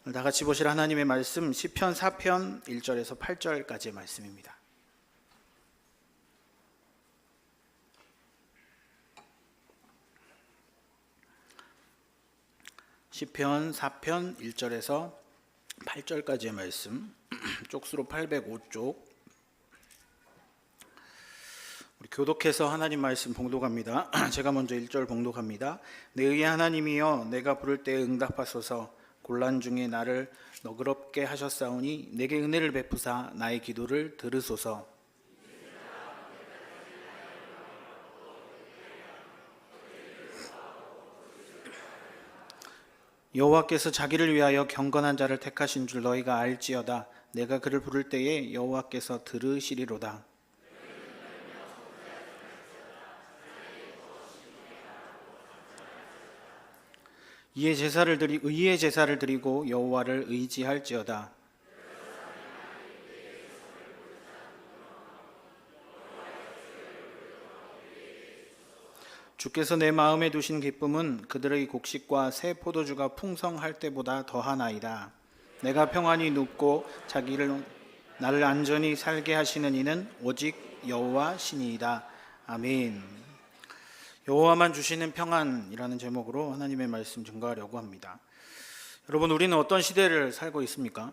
오늘 다 같이 보실 하나님의 말씀 시편 4편 1절에서 8절까지의 말씀입니다. 시편 4편 1절에서 8절까지의 말씀, 쪽수로 805쪽. 우리 교독해서 하나님 말씀 봉독합니다. 제가 먼저 1절 봉독합니다. 내 의의 하나님이여, 내가 부를 때에 응답하소서. 곤란 중에 나를 너그럽게 하셨사오니 내게 은혜를 베푸사 나의 기도를 들으소서. 여호와께서 자기를 위하여 경건한 자를 택하신 줄 너희가 알지어다. 내가 그를 부를 때에 여호와께서 들으시리로다. 의의 제사를 드리고 여호와를 의지할지어다. 주께서 내 마음에 두신 기쁨은 그들의 곡식과 새 포도주가 풍성할 때보다 더하나이다. 내가 평안히 눕고 나를 안전히 살게 하시는 이는 오직 여호와 신이이다. 아멘. 여호와만 주시는 평안이라는 제목으로 하나님의 말씀 증거하려고 합니다. 여러분, 우리는 어떤 시대를 살고 있습니까?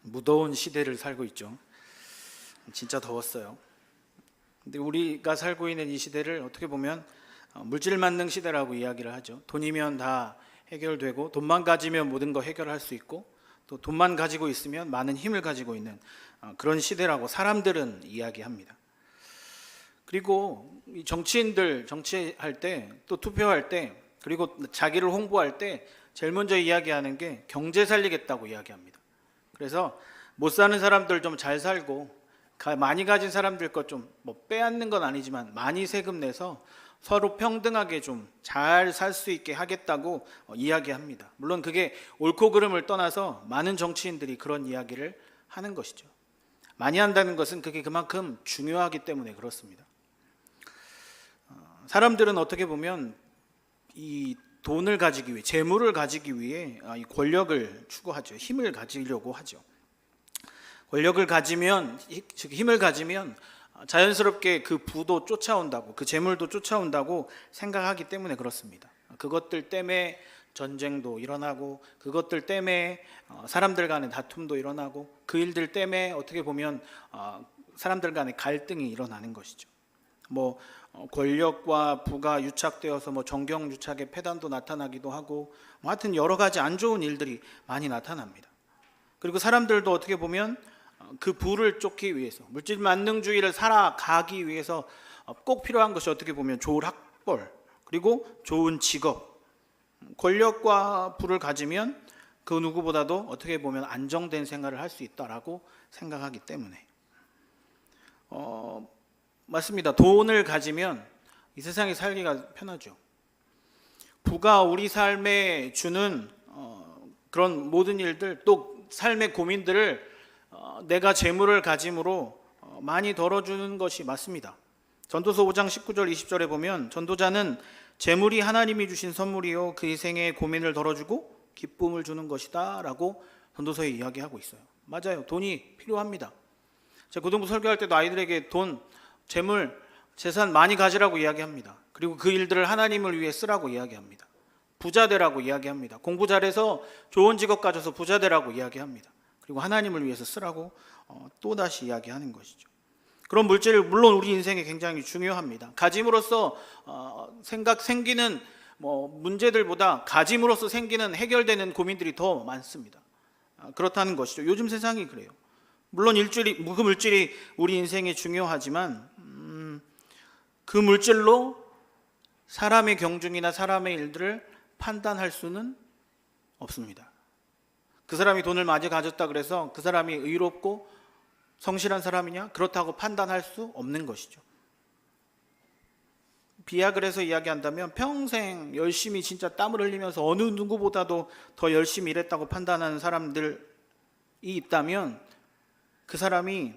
무더운 시대를 살고 있죠. 진짜 더웠어요. 근데 우리가 살고 있는 이 시대를 어떻게 보면 물질 만능 시대라고 이야기를 하죠. 돈이면 다 해결되고, 돈만 가지면 모든 거 해결할 수 있고, 또 돈만 가지고 있으면 많은 힘을 가지고 있는 그런 시대라고 사람들은 이야기합니다. 그리고 정치인들 정치할 때, 또 투표할 때, 그리고 자기를 홍보할 때 제일 먼저 이야기하는 게 경제 살리겠다고 이야기합니다. 그래서 못 사는 사람들 좀 잘 살고, 많이 가진 사람들 것 좀 빼앗는 건 아니지만 많이 세금 내서 서로 평등하게 좀 잘 살 수 있게 하겠다고 이야기합니다. 물론 그게 옳고 그름을 떠나서 많은 정치인들이 그런 이야기를 하는 것이죠. 많이 한다는 것은 그게 그만큼 중요하기 때문에 그렇습니다. 사람들은 어떻게 보면 이 돈을 가지기 위해, 재물을 가지기 위해 이 권력을 추구하죠. 힘을 가지려고 하죠. 권력을 가지면, 즉 힘을 가지면 자연스럽게 그 부도 쫓아온다고, 그 재물도 쫓아온다고 생각하기 때문에 그렇습니다. 그것들 때문에 전쟁도 일어나고, 그것들 때문에 사람들 간의 다툼도 일어나고, 그 일들 때문에 어떻게 보면 사람들 간의 갈등이 일어나는 것이죠. 권력과 부가 유착되어서 정경유착의 폐단도 나타나기도 하고, 하여튼 여러 가지 안 좋은 일들이 많이 나타납니다. 그리고 사람들도 어떻게 보면 그 부를 쫓기 위해서, 물질 만능주의를 살아가기 위해서 꼭 필요한 것이 어떻게 보면 좋은 학벌, 그리고 좋은 직업, 권력과 부를 가지면 그 누구보다도 어떻게 보면 안정된 생활을 할 수 있다라고 생각하기 때문에 맞습니다. 돈을 가지면 이 세상에 살기가 편하죠. 부가 우리 삶에 주는 그런 모든 일들, 또 삶의 고민들을 내가 재물을 가짐으로 많이 덜어주는 것이 맞습니다. 전도서 5장 19절 20절에 보면, 전도자는 재물이 하나님이 주신 선물이요 그 인생의 고민을 덜어주고 기쁨을 주는 것이다 라고 전도서에 이야기하고 있어요. 맞아요. 돈이 필요합니다. 제가 고등부 설교할 때도 아이들에게 돈, 재물, 재산 많이 가지라고 이야기합니다. 그리고 그 일들을 하나님을 위해 쓰라고 이야기합니다. 부자 되라고 이야기합니다. 공부 잘해서 좋은 직업 가져서 부자 되라고 이야기합니다. 그리고 하나님을 위해서 쓰라고 또다시 이야기하는 것이죠. 그런 물질을 물론 우리 인생에 굉장히 중요합니다. 가짐으로써 생기는 문제들보다 가짐으로써 생기는 해결되는 고민들이 더 많습니다. 그렇다는 것이죠. 요즘 세상이 그래요. 물론 그 물질이 우리 인생에 중요하지만 그 물질로 사람의 경중이나 사람의 일들을 판단할 수는 없습니다. 그 사람이 돈을 많이 가졌다 그래서 그 사람이 의롭고 성실한 사람이냐? 그렇다고 판단할 수 없는 것이죠. 비약을 해서 이야기한다면 평생 열심히 진짜 땀을 흘리면서 어느 누구보다도 더 열심히 일했다고 판단하는 사람들이 있다면, 그 사람이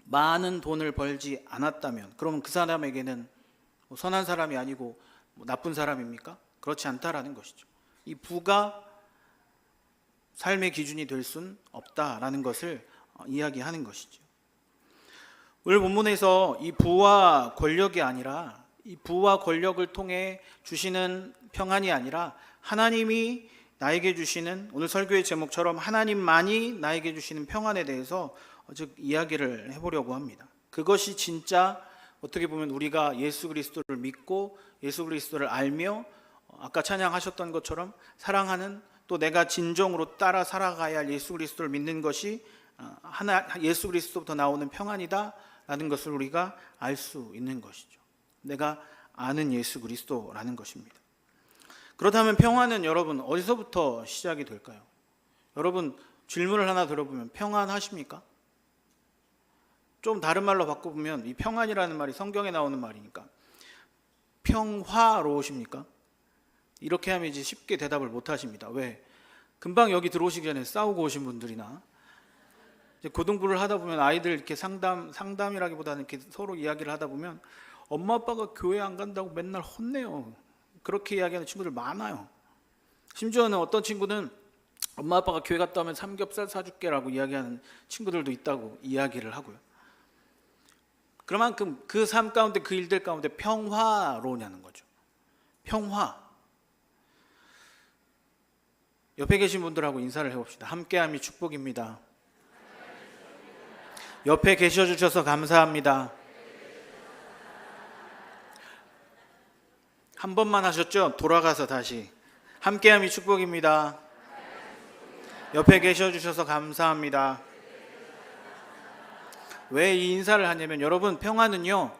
많은 돈을 벌지 않았다면 그러면 그 사람에게는 선한 사람이 아니고 나쁜 사람입니까? 그렇지 않다라는 것이죠. 이 부가 삶의 기준이 될 순 없다라는 것을 이야기하는 것이죠. 오늘 본문에서 이 부와 권력이 아니라, 이 부와 권력을 통해 주시는 평안이 아니라 하나님이 나에게 주시는, 오늘 설교의 제목처럼 하나님만이 나에게 주시는 평안에 대해서 즉 이야기를 해보려고 합니다. 그것이 진짜 어떻게 보면 우리가 예수 그리스도를 믿고 예수 그리스도를 알며 아까 찬양하셨던 것처럼 사랑하는, 또 내가 진정으로 따라 살아가야 할 예수 그리스도를 믿는 것이 예수 그리스도부터 나오는 평안이다라는 것을 우리가 알 수 있는 것이죠. 내가 아는 예수 그리스도라는 것입니다. 그렇다면 평안은 여러분 어디서부터 시작이 될까요? 여러분 질문을 하나 들어보면 평안하십니까? 좀 다른 말로 바꿔보면 이 평안이라는 말이 성경에 나오는 말이니까 평화로우십니까? 이렇게 하면 이제 쉽게 대답을 못 하십니다. 왜? 금방 여기 들어오시기 전에 싸우고 오신 분들이나 이제 고등부를 하다 보면 아이들 이렇게 상담이라기보다는 이렇게 서로 이야기를 하다 보면 엄마 아빠가 교회 안 간다고 맨날 혼내요. 그렇게 이야기하는 친구들 많아요. 심지어는 어떤 친구는 엄마 아빠가 교회 갔다 오면 삼겹살 사줄게라고 이야기하는 친구들도 있다고 이야기를 하고요. 그만큼 그 삶 가운데, 그 일들 가운데 평화로우냐는 거죠. 평화. 옆에 계신 분들하고 인사를 해봅시다. 함께함이 축복입니다. 옆에 계셔주셔서 감사합니다. 한 번만 하셨죠? 돌아가서 다시. 함께함이 축복입니다. 옆에 계셔주셔서 감사합니다. 왜 이 인사를 하냐면 여러분 평안은요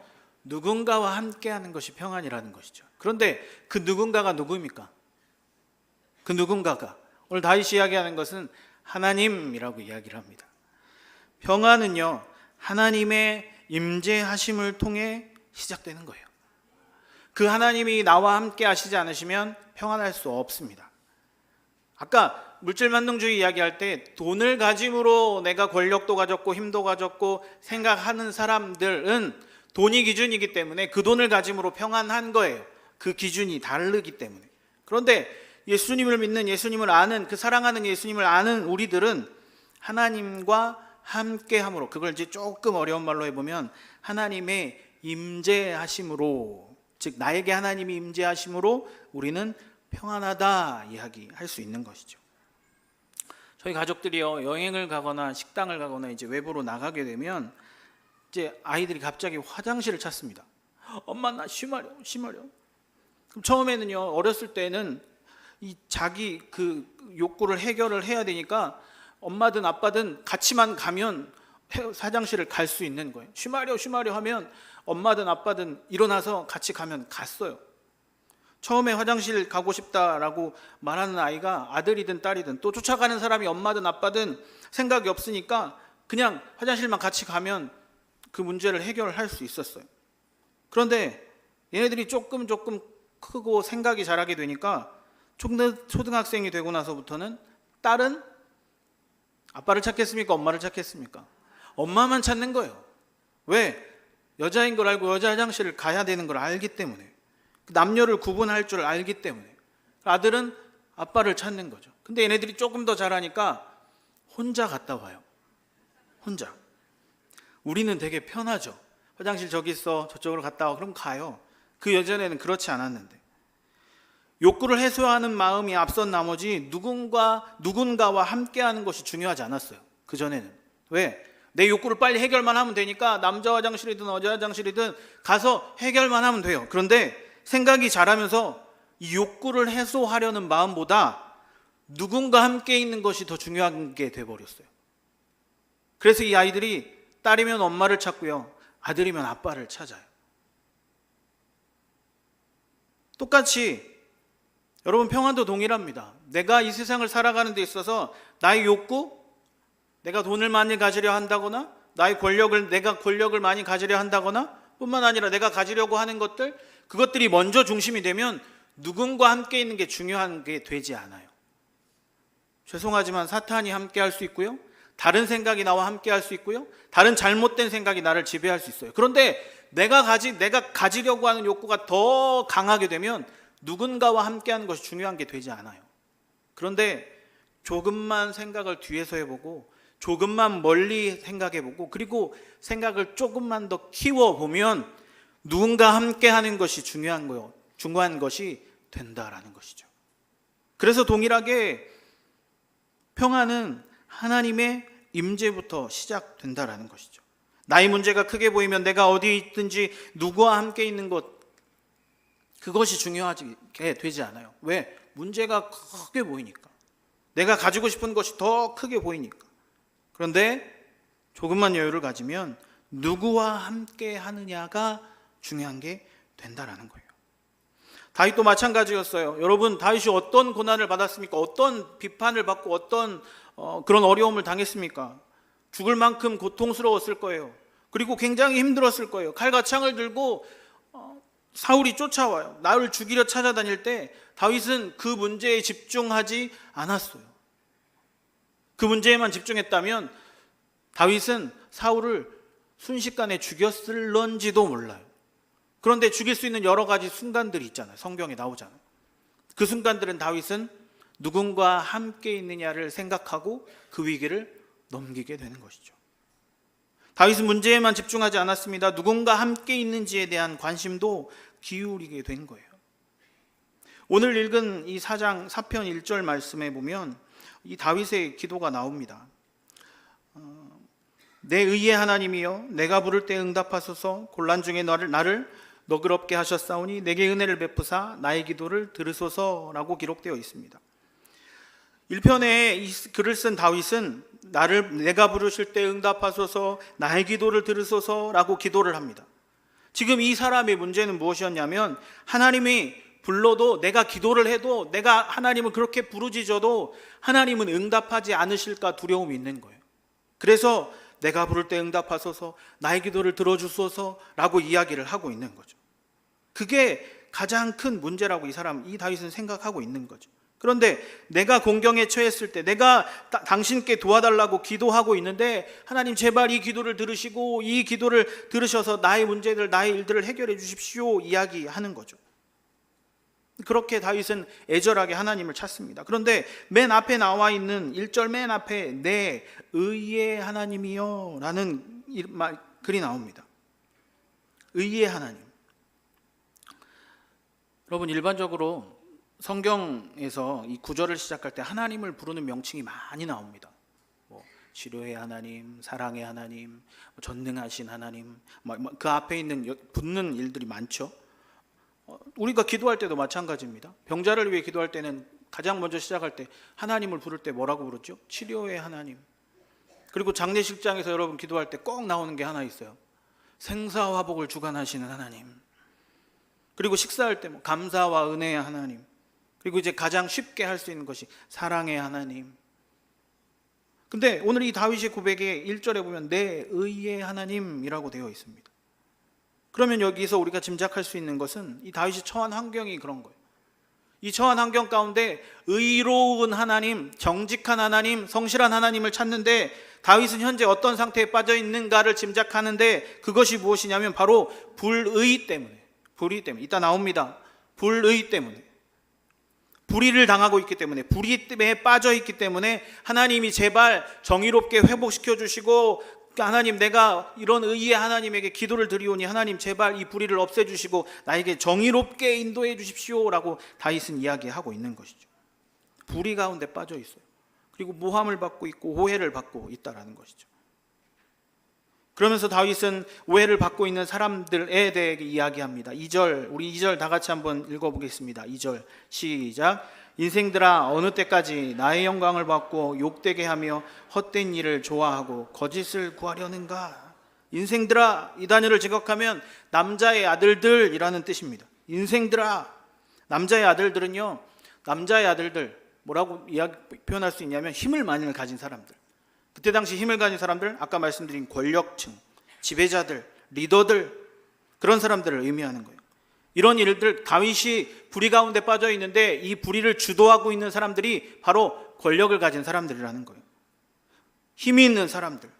누군가와 함께하는 것이 평안이라는 것이죠. 그런데 그 누군가가 누구입니까? 그 누군가가 오늘 다윗이 이야기하는 것은 하나님이라고 이야기를 합니다. 평안은요 하나님의 임재하심을 통해 시작되는 거예요. 그 하나님이 나와 함께 하시지 않으시면 평안할 수 없습니다. 아까 물질만능주의 이야기할 때 돈을 가짐으로 내가 권력도 가졌고 힘도 가졌고 생각하는 사람들은 돈이 기준이기 때문에 그 돈을 가짐으로 평안한 거예요. 그 기준이 다르기 때문에. 그런데 예수님을 믿는, 예수님을 아는, 그 사랑하는 예수님을 아는 우리들은 하나님과 함께함으로, 그걸 이제 조금 어려운 말로 해보면 하나님의 임재하심으로, 즉 나에게 하나님이 임재하심으로 우리는 평안하다 이야기할 수 있는 것이죠. 저희 가족들이요 여행을 가거나 식당을 가거나 이제 외부로 나가게 되면 이제 아이들이 갑자기 화장실을 찾습니다. 엄마 나 심하려. 그럼 처음에는요 어렸을 때는 이 자기 그 욕구를 해결을 해야 되니까 엄마든 아빠든 같이만 가면 화장실을 갈 수 있는 거예요. 쉬마려 하면 엄마든 아빠든 일어나서 같이 가면 갔어요. 처음에 화장실 가고 싶다라고 말하는 아이가 아들이든 딸이든 또 쫓아가는 사람이 엄마든 아빠든 생각이 없으니까 그냥 화장실만 같이 가면 그 문제를 해결할 수 있었어요. 그런데 얘네들이 조금 크고 생각이 자라게 되니까 초등학생이 되고 나서부터는 딸은 아빠를 찾겠습니까? 엄마를 찾겠습니까? 엄마만 찾는 거예요. 왜? 여자인 걸 알고 여자 화장실을 가야 되는 걸 알기 때문에, 남녀를 구분할 줄 알기 때문에 아들은 아빠를 찾는 거죠. 근데 얘네들이 조금 더 자라니까 혼자 갔다 와요. 혼자. 우리는 되게 편하죠. 화장실 저기 있어, 저쪽으로 갔다 와, 그럼 가요. 그 예전에는 그렇지 않았는데 욕구를 해소하는 마음이 앞선 나머지 누군가와 함께하는 것이 중요하지 않았어요. 그전에는. 왜? 내 욕구를 빨리 해결만 하면 되니까 남자 화장실이든 여자 화장실이든 가서 해결만 하면 돼요. 그런데 생각이 자라면서 이 욕구를 해소하려는 마음보다 누군가 함께 있는 것이 더 중요한 게 돼버렸어요. 그래서 이 아이들이 딸이면 엄마를 찾고요, 아들이면 아빠를 찾아요. 똑같이 여러분 평안도 동일합니다. 내가 이 세상을 살아가는 데 있어서 나의 욕구, 내가 돈을 많이 가지려 한다거나 내가 권력을 많이 가지려 한다거나 뿐만 아니라 내가 가지려고 하는 것들, 그것들이 먼저 중심이 되면 누군가 함께 있는 게 중요한 게 되지 않아요. 죄송하지만 사탄이 함께 할 수 있고요, 다른 생각이 나와 함께 할 수 있고요, 다른 잘못된 생각이 나를 지배할 수 있어요. 그런데 내가 가지려고 하는 욕구가 더 강하게 되면 누군가와 함께 하는 것이 중요한 게 되지 않아요. 그런데 조금만 생각을 뒤에서 해보고 조금만 멀리 생각해보고 그리고 생각을 조금만 더 키워보면 누군가 함께 하는 것이 중요한 것이 된다라는 것이죠. 그래서 동일하게 평안은 하나님의 임재부터 시작된다라는 것이죠. 나의 문제가 크게 보이면 내가 어디 있든지 누구와 함께 있는 것, 그것이 중요하게 되지 않아요. 왜? 문제가 크게 보이니까. 내가 가지고 싶은 것이 더 크게 보이니까. 그런데 조금만 여유를 가지면 누구와 함께 하느냐가 중요한 게 된다라는 거예요. 다윗도 마찬가지였어요. 여러분, 다윗이 어떤 고난을 받았습니까? 어떤 비판을 받고 어떤 그런 어려움을 당했습니까? 죽을 만큼 고통스러웠을 거예요. 그리고 굉장히 힘들었을 거예요. 칼과 창을 들고 사울이 쫓아와요. 나를 죽이려 찾아다닐 때 다윗은 그 문제에 집중하지 않았어요. 그 문제에만 집중했다면 다윗은 사울을 순식간에 죽였을런지도 몰라요. 그런데 죽일 수 있는 여러 가지 순간들이 있잖아요. 성경에 나오잖아요. 그 순간들은 다윗은 누군가 함께 있느냐를 생각하고 그 위기를 넘기게 되는 것이죠. 다윗은 문제에만 집중하지 않았습니다. 누군가 함께 있는지에 대한 관심도 기울이게 된 거예요. 오늘 읽은 이 4편 1절 말씀에 보면 이 다윗의 기도가 나옵니다. 내 의의 하나님이여, 내가 부를 때 응답하소서. 곤란 중에 나를 너그럽게 하셨사오니 내게 은혜를 베푸사 나의 기도를 들으소서라고 기록되어 있습니다. 1편에 이 글을 쓴 다윗은 내가 부르실 때 응답하소서, 나의 기도를 들으소서라고 기도를 합니다. 지금 이 사람의 문제는 무엇이었냐면 하나님이 불러도 내가 기도를 해도 내가 하나님을 그렇게 부르짖어도 하나님은 응답하지 않으실까 두려움이 있는 거예요. 그래서 내가 부를 때 응답하소서, 나의 기도를 들어주소서라고 이야기를 하고 있는 거죠. 그게 가장 큰 문제라고 이 다윗은 생각하고 있는 거죠. 그런데 내가 공경에 처했을 때 내가 당신께 도와달라고 기도하고 있는데 하나님 제발 이 기도를 들으시고 이 기도를 들으셔서 나의 문제들, 나의 일들을 해결해 주십시오 이야기하는 거죠. 그렇게 다윗은 애절하게 하나님을 찾습니다. 그런데 맨 앞에 나와 있는 1절 맨 앞에 내 의의 하나님이여 라는 글이 나옵니다. 의의 하나님. 여러분, 일반적으로 성경에서 이 구절을 시작할 때 하나님을 부르는 명칭이 많이 나옵니다. 치료의 하나님, 사랑의 하나님, 전능하신 하나님, 그 앞에 있는 붙는 일들이 많죠. 우리가 기도할 때도 마찬가지입니다. 병자를 위해 기도할 때는 가장 먼저 시작할 때 하나님을 부를 때 뭐라고 부르죠? 치료의 하나님. 그리고 장례식장에서 여러분 기도할 때 꼭 나오는 게 하나 있어요. 생사화복을 주관하시는 하나님. 그리고 식사할 때 감사와 은혜의 하나님. 그리고 이제 가장 쉽게 할 수 있는 것이 사랑의 하나님. 근데 오늘 이 다윗의 고백의 1절에 보면 내 의의 하나님이라고 되어 있습니다. 그러면 여기서 우리가 짐작할 수 있는 것은 이 다윗이 처한 환경이 그런 거예요. 이 처한 환경 가운데 의로운 하나님, 정직한 하나님, 성실한 하나님을 찾는데 다윗은 현재 어떤 상태에 빠져 있는가를 짐작하는데 그것이 무엇이냐면 바로 불의 때문에 이따 나옵니다. 불의 때문에 불의를 당하고 있기 때문에 불의에 빠져 있기 때문에 하나님이 제발 정의롭게 회복시켜 주시고 하나님 내가 이런 의의 하나님에게 기도를 드리오니 하나님 제발 이 불의를 없애주시고 나에게 정의롭게 인도해 주십시오 라고 다윗은 이야기하고 있는 것이죠. 불의 가운데 빠져 있어요. 그리고 모함을 받고 있고 오해를 받고 있다는 것이죠. 그러면서 다윗은 오해를 받고 있는 사람들에 대해 이야기합니다. 2절, 우리 2절 다 같이 한번 읽어보겠습니다. 2절 시작. 인생들아 어느 때까지 나의 영광을 받고 욕되게 하며 헛된 일을 좋아하고 거짓을 구하려는가. 인생들아, 이 단어를 제각하면 남자의 아들들이라는 뜻입니다. 인생들아, 남자의 아들들은요, 남자의 아들들 뭐라고 표현할 수 있냐면 힘을 많이 가진 사람들. 그때 당시 힘을 가진 사람들, 아까 말씀드린 권력층, 지배자들, 리더들, 그런 사람들을 의미하는 거예요. 이런 일들, 다윗이 불의 가운데 빠져 있는데 이 불의를 주도하고 있는 사람들이 바로 권력을 가진 사람들이라는 거예요. 힘이 있는 사람들.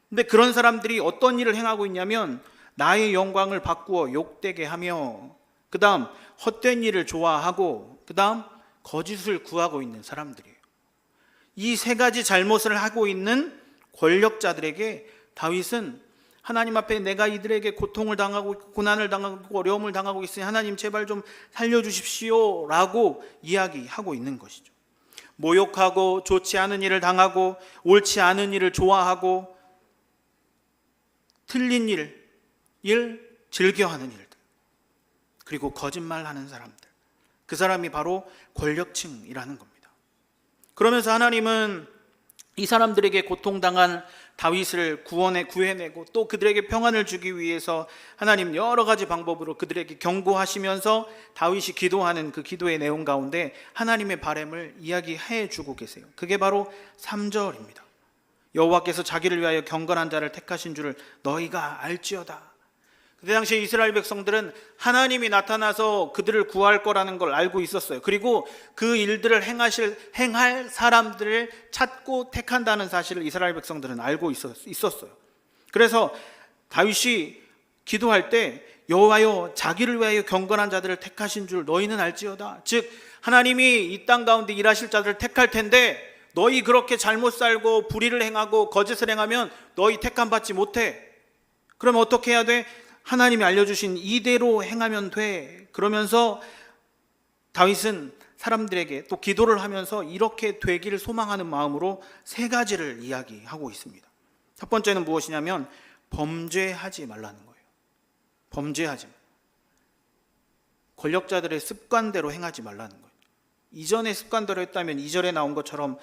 근데 그런 사람들이 어떤 일을 행하고 있냐면 나의 영광을 바꾸어 욕되게 하며 그 다음 헛된 일을 좋아하고 그 다음 거짓을 구하고 있는 사람들이에요. 이 세 가지 잘못을 하고 있는 권력자들에게 다윗은 하나님 앞에 내가 이들에게 고통을 당하고 고난을 당하고 어려움을 당하고 있으니 하나님 제발 좀 살려주십시오 라고 이야기하고 있는 것이죠. 모욕하고 좋지 않은 일을 당하고 옳지 않은 일을 좋아하고 틀린 일을 즐겨하는 일들, 그리고 거짓말하는 사람들, 그 사람이 바로 권력층이라는 겁니다. 그러면서 하나님은 이 사람들에게 고통당한 다윗을 구해내고 또 그들에게 평안을 주기 위해서 하나님 여러 가지 방법으로 그들에게 경고하시면서 다윗이 기도하는 그 기도의 내용 가운데 하나님의 바람을 이야기해 주고 계세요. 그게 바로 3절입니다. 여호와께서 자기를 위하여 경건한 자를 택하신 줄을 너희가 알지어다. 그때 당시에 이스라엘 백성들은 하나님이 나타나서 그들을 구할 거라는 걸 알고 있었어요. 그리고 그 일들을 행할 사람들을 찾고 택한다는 사실을 이스라엘 백성들은 알고 있었어요. 그래서 다윗이 기도할 때 여호와여 자기를 위하여 경건한 자들을 택하신 줄 너희는 알지어다. 즉 하나님이 이 땅 가운데 일하실 자들을 택할 텐데 너희 그렇게 잘못 살고 불의를 행하고 거짓을 행하면 너희 택함 받지 못해. 그럼 어떻게 해야 돼? 하나님이 알려주신 이대로 행하면 돼. 그러면서 다윗은 사람들에게 또 기도를 하면서 이렇게 되기를 소망하는 마음으로 세 가지를 이야기하고 있습니다. 첫 번째는 무엇이냐면 범죄하지 말라는 거예요. 범죄하지 말. 권력자들의 습관대로 행하지 말라는 거예요. 이전의 습관대로 했다면 2절에 나온 것처럼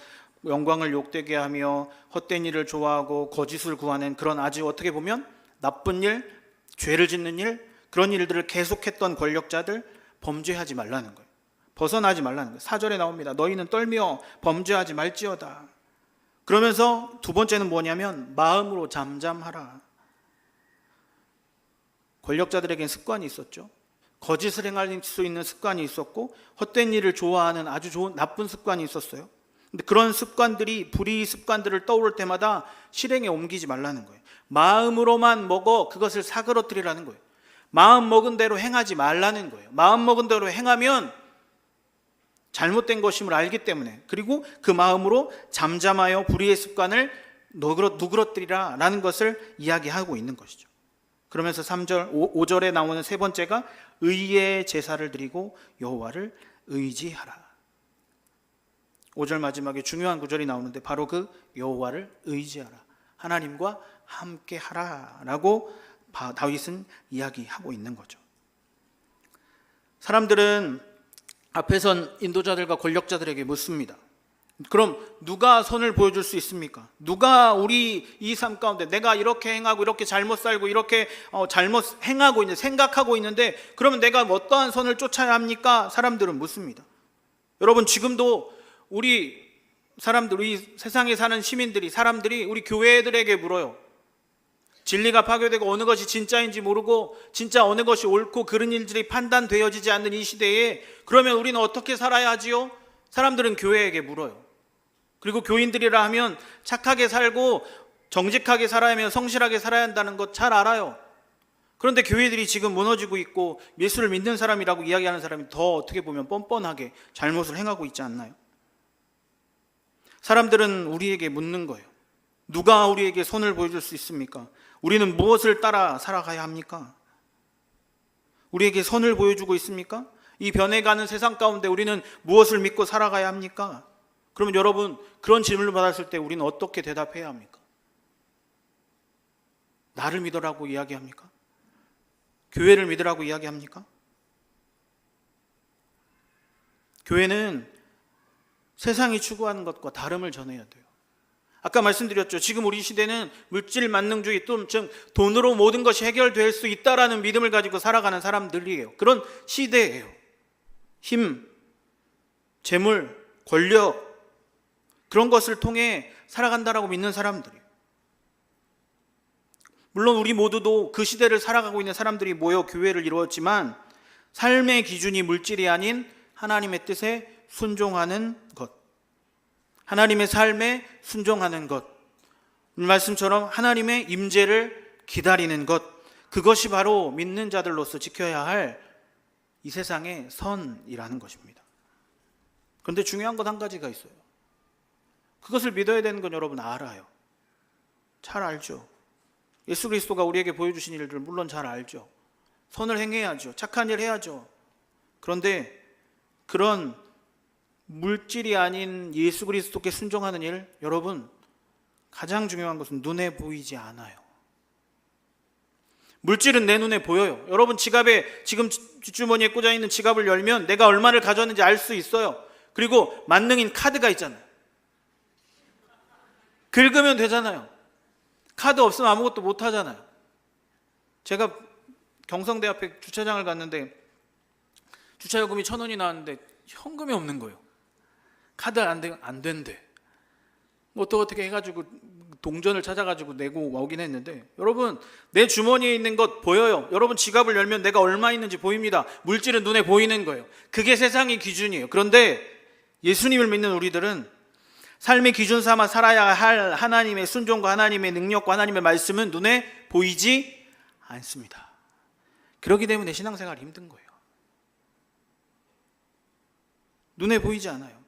영광을 욕되게 하며 헛된 일을 좋아하고 거짓을 구하는 그런 아주 어떻게 보면 나쁜 일, 죄를 짓는 일, 그런 일들을 계속했던 권력자들 범죄하지 말라는 거예요. 벗어나지 말라는 거예요. 4절에 나옵니다. 너희는 떨며 범죄하지 말지어다. 그러면서 두 번째는 뭐냐면 마음으로 잠잠하라. 권력자들에겐 습관이 있었죠. 거짓을 행할 수 있는 습관이 있었고 헛된 일을 좋아하는 아주 좋은 나쁜 습관이 있었어요. 근데 그런 습관들이 불의 습관들을 떠오를 때마다 실행에 옮기지 말라는 거예요. 마음으로만 먹어 그것을 사그러뜨리라는 거예요. 마음 먹은 대로 행하지 말라는 거예요. 마음 먹은 대로 행하면 잘못된 것임을 알기 때문에, 그리고 그 마음으로 잠잠하여 불의의 습관을 누그러뜨리라 라는 것을 이야기하고 있는 것이죠. 그러면서 3절, 5절에 나오는 세 번째가 의의 제사를 드리고 여호와를 의지하라. 5절 마지막에 중요한 구절이 나오는데 바로 그 여호와를 의지하라, 하나님과 함께 하라라고 다윗은 이야기하고 있는 거죠. 사람들은 앞에선 인도자들과 권력자들에게 묻습니다. 그럼 누가 선을 보여줄 수 있습니까? 누가 우리 이 삶 가운데 내가 이렇게 행하고 이렇게 잘못 살고 이렇게 잘못 행하고 있는데 생각하고 있는데 그러면 내가 어떠한 선을 쫓아야 합니까? 사람들은 묻습니다. 여러분 지금도 우리 사람들, 우리 세상에 사는 시민들이, 사람들이 우리 교회들에게 물어요. 진리가 파괴되고 어느 것이 진짜인지 모르고 진짜 어느 것이 옳고 그른 일들이 판단되어지지 않는 이 시대에 그러면 우리는 어떻게 살아야 하지요? 사람들은 교회에게 물어요. 그리고 교인들이라 하면 착하게 살고 정직하게 살아야 하면 성실하게 살아야 한다는 것 잘 알아요. 그런데 교회들이 지금 무너지고 있고 예수를 믿는 사람이라고 이야기하는 사람이 더 어떻게 보면 뻔뻔하게 잘못을 행하고 있지 않나요? 사람들은 우리에게 묻는 거예요. 누가 우리에게 선을 보여줄 수 있습니까? 우리는 무엇을 따라 살아가야 합니까? 우리에게 선을 보여주고 있습니까? 이 변해가는 세상 가운데 우리는 무엇을 믿고 살아가야 합니까? 그러면 여러분 그런 질문을 받았을 때 우리는 어떻게 대답해야 합니까? 나를 믿으라고 이야기합니까? 교회를 믿으라고 이야기합니까? 교회는 세상이 추구하는 것과 다름을 전해야 돼요. 아까 말씀드렸죠. 지금 우리 시대는 물질 만능주의, 또 돈으로 모든 것이 해결될 수 있다라는 믿음을 가지고 살아가는 사람들이에요. 그런 시대예요. 힘, 재물, 권력, 그런 것을 통해 살아간다라고 믿는 사람들이에요. 물론 우리 모두도 그 시대를 살아가고 있는 사람들이 모여 교회를 이루었지만 삶의 기준이 물질이 아닌 하나님의 뜻에 순종하는 것, 하나님의 삶에 순종하는 것, 말씀처럼 하나님의 임재를 기다리는 것, 그것이 바로 믿는 자들로서 지켜야 할 이 세상의 선이라는 것입니다. 그런데 중요한 것 한 가지가 있어요. 그것을 믿어야 되는 건 여러분 알아요. 잘 알죠. 예수 그리스도가 우리에게 보여주신 일들 물론 잘 알죠. 선을 행해야죠. 착한 일 해야죠. 그런데 그런 물질이 아닌 예수 그리스도께 순종하는 일, 여러분 가장 중요한 것은 눈에 보이지 않아요. 물질은 내 눈에 보여요. 여러분 지갑에 지금 뒷주머니에 꽂아 있는 지갑을 열면 내가 얼마를 가져왔는지 알 수 있어요. 그리고 만능인 카드가 있잖아요. 긁으면 되잖아요. 카드 없으면 아무것도 못 하잖아요. 제가 경성대 앞에 주차장을 갔는데 주차요금이 1,000원이 나왔는데 현금이 없는 거예요. 카드 안 된대. 어떻게 해가지고 동전을 찾아가지고 내고 오긴 했는데, 여러분 내 주머니에 있는 것 보여요. 여러분 지갑을 열면 내가 얼마 있는지 보입니다. 물질은 눈에 보이는 거예요. 그게 세상의 기준이에요. 그런데 예수님을 믿는 우리들은 삶의 기준 삼아 살아야 할 하나님의 순종과 하나님의 능력과 하나님의 말씀은 눈에 보이지 않습니다. 그렇기 때문에 신앙생활이 힘든 거예요. 눈에 보이지 않아요.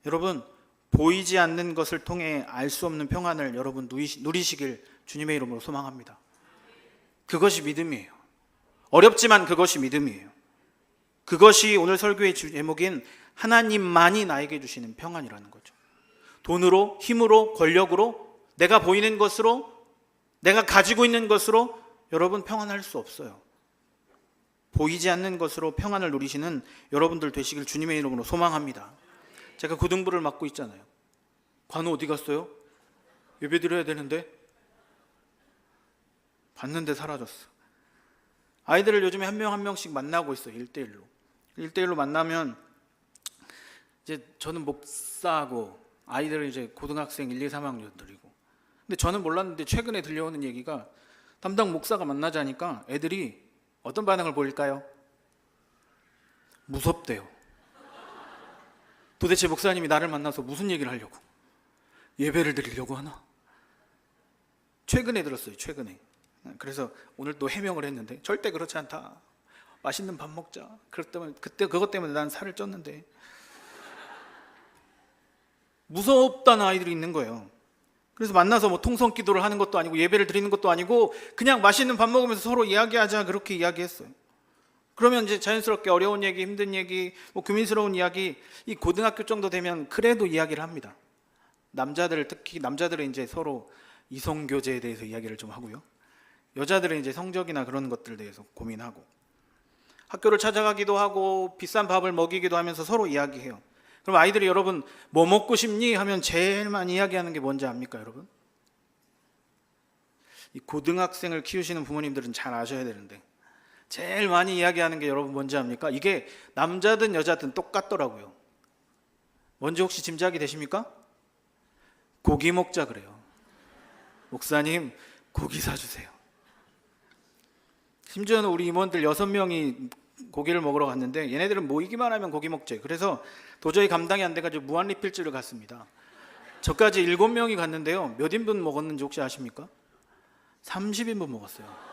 여러분 보이지 않는 것을 통해 알 수 없는 평안을 여러분 누리시길 주님의 이름으로 소망합니다. 그것이 믿음이에요. 어렵지만 그것이 믿음이에요. 그것이 오늘 설교의 제목인 하나님만이 나에게 주시는 평안이라는 거죠. 돈으로, 힘으로, 권력으로, 내가 보이는 것으로, 내가 가지고 있는 것으로 여러분 평안할 수 없어요. 보이지 않는 것으로 평안을 누리시는 여러분들 되시길 주님의 이름으로 소망합니다. 제가 고등부를 맡고 있잖아요. 관우 어디 갔어요? 예배 드려야 되는데 봤는데 사라졌어. 아이들을 요즘에 한 명 한 명씩 만나고 있어요. 1대1로 만나면 이제 저는 목사하고 아이들은 이제 고등학생 1, 2, 3학년들이고, 근데 저는 몰랐는데 최근에 들려오는 얘기가 담당 목사가 만나자니까 애들이 어떤 반응을 보일까요? 무섭대요. 도대체 목사님이 나를 만나서 무슨 얘기를 하려고, 예배를 드리려고 하나? 최근에 들었어요. 최근에. 그래서 오늘 또 해명을 했는데 절대 그렇지 않다. 맛있는 밥 먹자. 그것 때문에 난 살을 쪘는데. 무섭다는 아이들이 있는 거예요. 그래서 만나서 뭐 통성 기도를 하는 것도 아니고 예배를 드리는 것도 아니고 그냥 맛있는 밥 먹으면서 서로 이야기하자, 그렇게 이야기했어요. 그러면 이제 자연스럽게 어려운 얘기, 힘든 얘기, 뭐 고민스러운 이야기, 이 고등학교 정도 되면 그래도 이야기를 합니다. 특히 남자들은 이제 서로 이성교제에 대해서 이야기를 좀 하고요. 여자들은 이제 성적이나 그런 것들에 대해서 고민하고, 학교를 찾아가기도 하고 비싼 밥을 먹이기도 하면서 서로 이야기해요. 그럼 아이들이 여러분 뭐 먹고 싶니? 하면 제일 많이 이야기하는 게 뭔지 압니까, 여러분? 이 고등학생을 키우시는 부모님들은 잘 아셔야 되는데 제일 많이 이야기하는 게 여러분 뭔지 압니까? 이게 남자든 여자든 똑같더라고요. 뭔지 혹시 짐작이 되십니까? 고기 먹자 그래요. 목사님 고기 사주세요. 심지어는 우리 임원들 6명이 고기를 먹으러 갔는데 얘네들은 모이기만 하면 고기 먹재. 그래서 도저히 감당이 안 돼가지고 무한리필집을 갔습니다. 저까지 7명이 갔는데요, 몇 인분 먹었는지 혹시 아십니까? 30인분 먹었어요.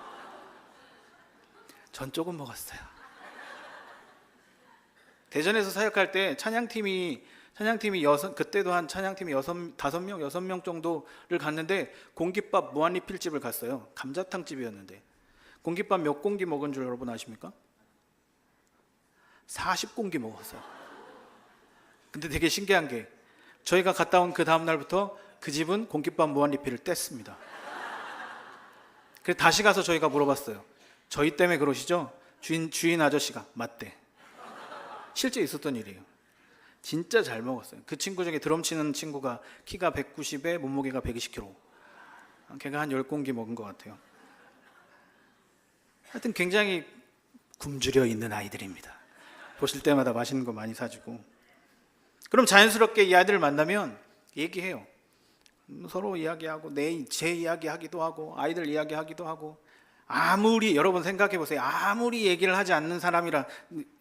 전 조금 먹었어요. 대전에서 사역할 때 찬양팀이 그때도 한 찬양팀이 5명 정도를 갔는데 공깃밥 무한리필집을 갔어요. 감자탕집이었는데 공깃밥 몇 공기 먹은 줄 여러분 아십니까? 40공기 먹었어요. 근데 되게 신기한 게 저희가 갔다 온 그 다음 날부터 그 집은 공깃밥 무한리필을 뗐습니다. 그래서 다시 가서 저희가 물어봤어요. 저희 때문에 그러시죠? 주인 아저씨가 맞대. 실제 있었던 일이에요. 진짜 잘 먹었어요. 그 친구 중에 드럼 치는 친구가 키가 190에 몸무게가 120kg. 걔가 한 10공기 먹은 것 같아요. 하여튼 굉장히 굶주려 있는 아이들입니다. 보실 때마다 맛있는 거 많이 사주고. 그럼 자연스럽게 이 아이들을 만나면 얘기해요. 서로 이야기하고 제 이야기하기도 하고 아이들 이야기하기도 하고. 아무리 여러분 생각해 보세요. 아무리 얘기를 하지 않는 사람이라,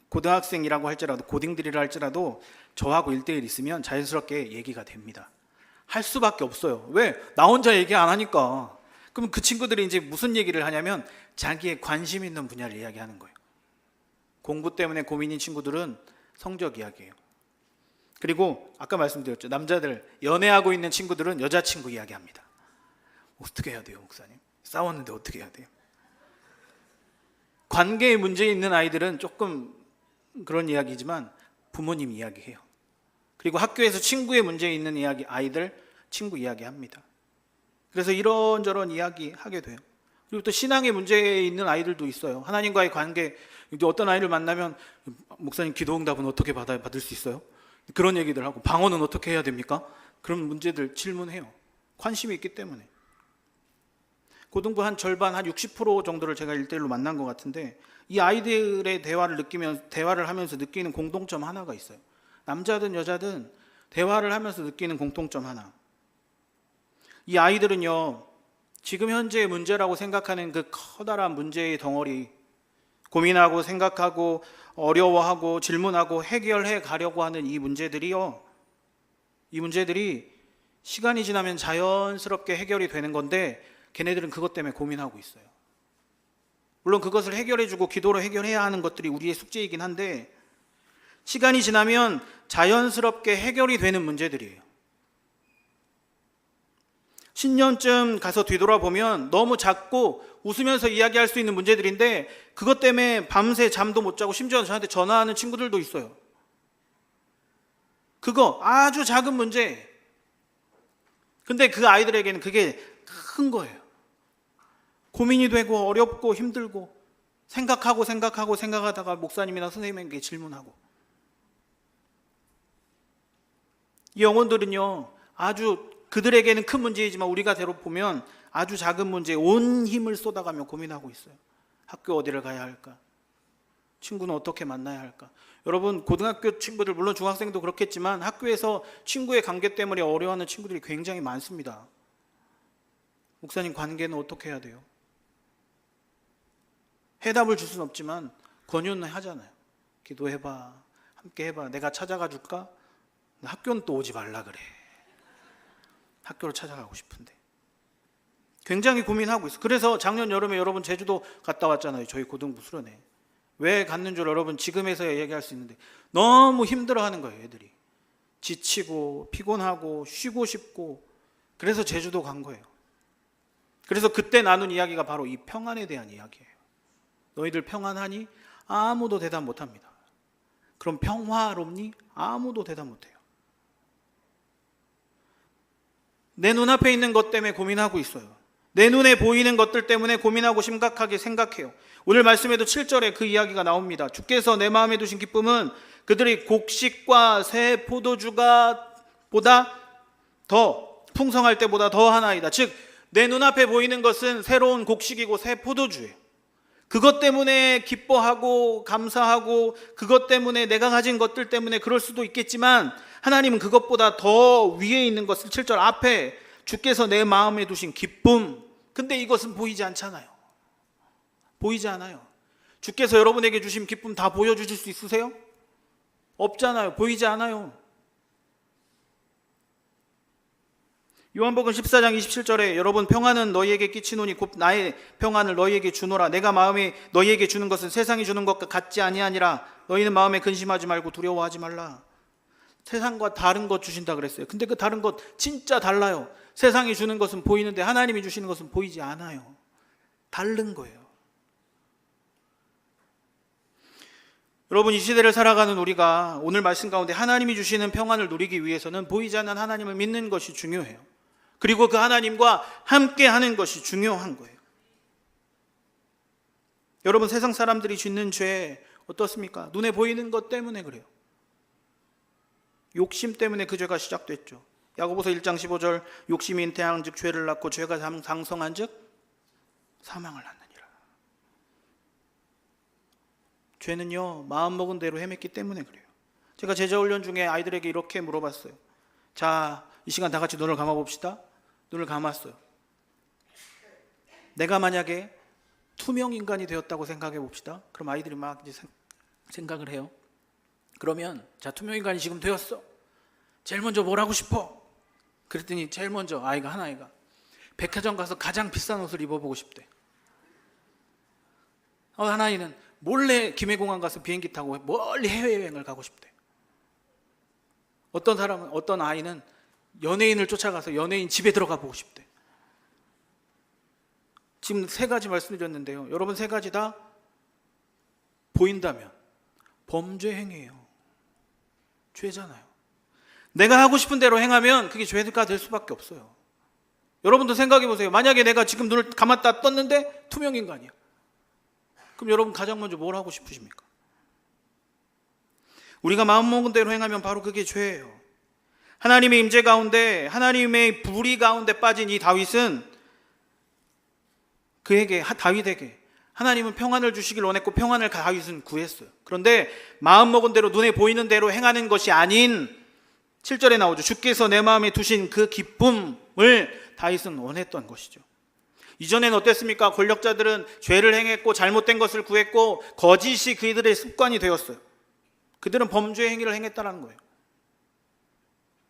고등학생이라고 할지라도 고딩들이라 할지라도 저하고 1대1 있으면 자연스럽게 얘기가 됩니다. 할 수밖에 없어요. 왜? 나 혼자 얘기 안 하니까. 그럼 그 친구들이 이제 무슨 얘기를 하냐면 자기의 관심 있는 분야를 이야기하는 거예요. 공부 때문에 고민인 친구들은 성적 이야기예요. 그리고 아까 말씀드렸죠. 남자들 연애하고 있는 친구들은 여자친구 이야기합니다. 어떻게 해야 돼요, 목사님? 싸웠는데 어떻게 해야 돼요? 관계에 문제 있는 아이들은 조금 그런 이야기지만 부모님 이야기해요. 그리고 학교에서 친구의 문제 있는 이야기, 아이들 친구 이야기합니다. 그래서 이런저런 이야기 하게 돼요. 그리고 또 신앙의 문제에 있는 아이들도 있어요. 하나님과의 관계, 어떤 아이를 만나면 목사님 기도응답은 어떻게 받을 수 있어요? 그런 얘기들 하고 방언은 어떻게 해야 됩니까? 그런 문제들 질문해요. 관심이 있기 때문에. 고등부 한 절반, 한 60% 정도를 제가 1대1로 만난 것 같은데 이 아이들의 대화를 하면서 느끼는 공통점 하나가 있어요. 남자든 여자든 대화를 하면서 느끼는 공통점 하나. 이 아이들은요, 지금 현재의 문제라고 생각하는 그 커다란 문제의 덩어리, 고민하고 생각하고 어려워하고 질문하고 해결해 가려고 하는 이 문제들이요, 이 문제들이 시간이 지나면 자연스럽게 해결이 되는 건데 걔네들은 그것 때문에 고민하고 있어요. 물론 그것을 해결해주고 기도로 해결해야 하는 것들이 우리의 숙제이긴 한데 시간이 지나면 자연스럽게 해결이 되는 문제들이에요. 10년쯤 가서 뒤돌아보면 너무 작고 웃으면서 이야기할 수 있는 문제들인데 그것 때문에 밤새 잠도 못 자고 심지어 저한테 전화하는 친구들도 있어요. 그거 아주 작은 문제. 근데 그 아이들에게는 그게 큰 거예요. 고민이 되고 어렵고 힘들고 생각하다가 목사님이나 선생님에게 질문하고. 이 영혼들은요, 아주 그들에게는 큰 문제이지만 우리가 대로 보면 아주 작은 문제에 온 힘을 쏟아가며 고민하고 있어요. 학교 어디를 가야 할까? 친구는 어떻게 만나야 할까? 여러분, 고등학교 친구들, 물론 중학생도 그렇겠지만 학교에서 친구의 관계 때문에 어려워하는 친구들이 굉장히 많습니다. 목사님, 관계는 어떻게 해야 돼요? 해답을 줄 수는 없지만 권유는 하잖아요. 기도해봐, 함께 해봐, 내가 찾아가 줄까? 학교는 또 오지 말라 그래. 학교를 찾아가고 싶은데. 굉장히 고민하고 있어요. 그래서 작년 여름에 여러분 제주도 갔다 왔잖아요. 저희 고등부 수련회. 왜 갔는 줄 여러분 지금에서야 얘기할 수 있는데 너무 힘들어하는 거예요, 애들이. 지치고 피곤하고 쉬고 싶고. 그래서 제주도 간 거예요. 그래서 그때 나눈 이야기가 바로 이 평안에 대한 이야기예요. 너희들 평안하니? 아무도 대답 못합니다. 그럼 평화롭니? 아무도 대답 못해요. 내 눈앞에 있는 것 때문에 고민하고 있어요. 내 눈에 보이는 것들 때문에 고민하고 심각하게 생각해요. 오늘 말씀에도 7절에 그 이야기가 나옵니다. 주께서 내 마음에 두신 기쁨은 그들이 곡식과 새 포도주가 보다 더 풍성할 때보다 더 하나이다. 즉 내 눈앞에 보이는 것은 새로운 곡식이고 새 포도주예요. 그것 때문에 기뻐하고 감사하고 그것 때문에 내가 가진 것들 때문에 그럴 수도 있겠지만 하나님은 그것보다 더 위에 있는 것을 7절 앞에 주께서 내 마음에 두신 기쁨. 근데 이것은 보이지 않잖아요. 보이지 않아요. 주께서 여러분에게 주신 기쁨 다 보여주실 수 있으세요? 없잖아요. 보이지 않아요. 요한복음 14장 27절에 여러분 평안은 너희에게 끼치노니 곧 나의 평안을 너희에게 주노라. 내가 마음에 너희에게 주는 것은 세상이 주는 것과 같지 아니하니라. 너희는 마음에 근심하지 말고 두려워하지 말라. 세상과 다른 것 주신다 그랬어요. 근데 그 다른 것 진짜 달라요. 세상이 주는 것은 보이는데 하나님이 주시는 것은 보이지 않아요. 다른 거예요. 여러분, 이 시대를 살아가는 우리가 오늘 말씀 가운데 하나님이 주시는 평안을 누리기 위해서는 보이지 않는 하나님을 믿는 것이 중요해요. 그리고 그 하나님과 함께 하는 것이 중요한 거예요. 여러분, 세상 사람들이 짓는 죄 어떻습니까? 눈에 보이는 것 때문에 그래요. 욕심 때문에 그 죄가 시작됐죠. 야고보서 1장 15절 욕심이 잉태한 즉 죄를 낳고 죄가 장성한 즉 사망을 낳느니라. 죄는요, 마음먹은 대로 헤맸기 때문에 그래요. 제가 제자훈련 중에 아이들에게 이렇게 물어봤어요. 자, 이 시간 다 같이 눈을 감아봅시다. 눈을 감았어요. 내가 만약에 투명 인간이 되었다고 생각해 봅시다. 그럼 아이들이 막 이제 생각을 해요. 그러면 자, 투명 인간이 지금 되었어. 제일 먼저 뭘 하고 싶어? 그랬더니 제일 먼저 하나이가 백화점 가서 가장 비싼 옷을 입어보고 싶대. 하나이는 몰래 김해공항 가서 비행기 타고 멀리 해외여행을 가고 싶대. 어떤 사람은, 어떤 아이는 연예인을 쫓아가서 연예인 집에 들어가 보고 싶대. 지금 세 가지 말씀드렸는데요. 여러분, 세 가지 다 보인다면 범죄 행위예요. 죄잖아요. 내가 하고 싶은 대로 행하면 그게 죄가 될 수밖에 없어요. 여러분도 생각해 보세요. 만약에 내가 지금 눈을 감았다 떴는데 투명인간이야. 그럼 여러분 가장 먼저 뭘 하고 싶으십니까? 우리가 마음먹은 대로 행하면 바로 그게 죄예요. 하나님의 임재 가운데, 하나님의 불의 가운데 빠진 이 다윗은 다윗에게 하나님은 평안을 주시길 원했고 평안을 다윗은 구했어요. 그런데 마음먹은 대로 눈에 보이는 대로 행하는 것이 아닌 7절에 나오죠. 주께서 내 마음에 두신 그 기쁨을 다윗은 원했던 것이죠. 이전엔 어땠습니까? 권력자들은 죄를 행했고 잘못된 것을 구했고 거짓이 그들의 습관이 되었어요. 그들은 범죄 행위를 행했다는 거예요.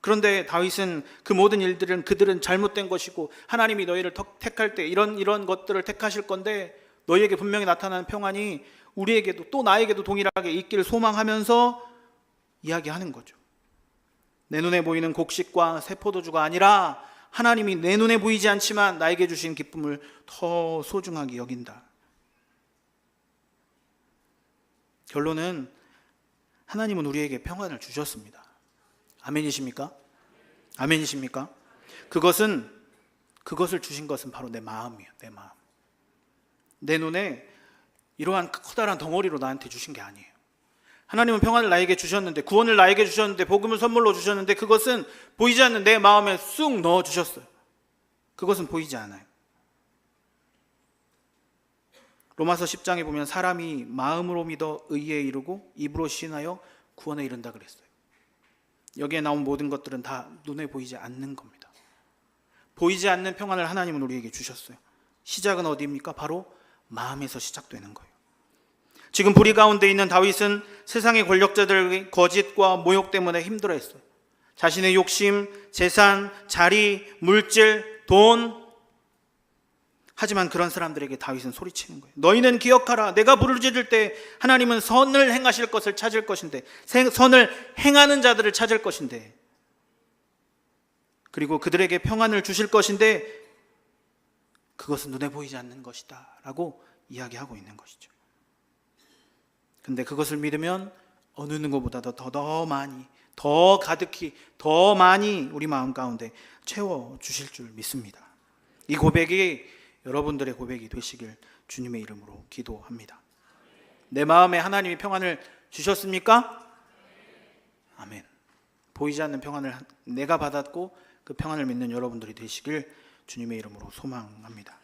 그런데 다윗은 그 모든 일들은 그들은 잘못된 것이고 하나님이 너희를 택할 때 이런 것들을 택하실 건데 너희에게 분명히 나타나는 평안이 우리에게도 또 나에게도 동일하게 있기를 소망하면서 이야기하는 거죠. 내 눈에 보이는 곡식과 새 포도주가 아니라 하나님이 내 눈에 보이지 않지만 나에게 주신 기쁨을 더 소중하게 여긴다. 결론은 하나님은 우리에게 평안을 주셨습니다. 아멘이십니까? 아멘이십니까? 그것을 주신 것은 바로 내 마음이에요. 내 마음. 내 눈에 이러한 커다란 덩어리로 나한테 주신 게 아니에요. 하나님은 평안을 나에게 주셨는데, 구원을 나에게 주셨는데, 복음을 선물로 주셨는데 그것은 보이지 않는 내 마음에 쑥 넣어 주셨어요. 그것은 보이지 않아요. 로마서 10장에 보면 사람이 마음으로 믿어 의에 이르고 입으로 시인하여 구원에 이른다 그랬어요. 여기에 나온 모든 것들은 다 눈에 보이지 않는 겁니다. 보이지 않는 평안을 하나님은 우리에게 주셨어요. 시작은 어디입니까? 바로 마음에서 시작되는 거예요. 지금 불의 가운데 있는 다윗은 세상의 권력자들의 거짓과 모욕 때문에 힘들어했어요. 자신의 욕심, 재산, 자리, 물질, 돈. 하지만 그런 사람들에게 다윗은 소리치는 거예요. 너희는 기억하라. 내가 부르짖을 때 하나님은 선을 행하실 것을 찾을 것인데, 선을 행하는 자들을 찾을 것인데, 그리고 그들에게 평안을 주실 것인데 그것은 눈에 보이지 않는 것이다 라고 이야기하고 있는 것이죠. 근데 그것을 믿으면 어느 누구보다도 더 많이, 더 가득히, 더 많이 우리 마음 가운데 채워주실 줄 믿습니다. 이 고백이 여러분들의 고백이 되시길 주님의 이름으로 기도합니다. 내 마음에 하나님이 평안을 주셨습니까? 아멘. 보이지 않는 평안을 내가 받았고 그 평안을 믿는 여러분들이 되시길 주님의 이름으로 소망합니다.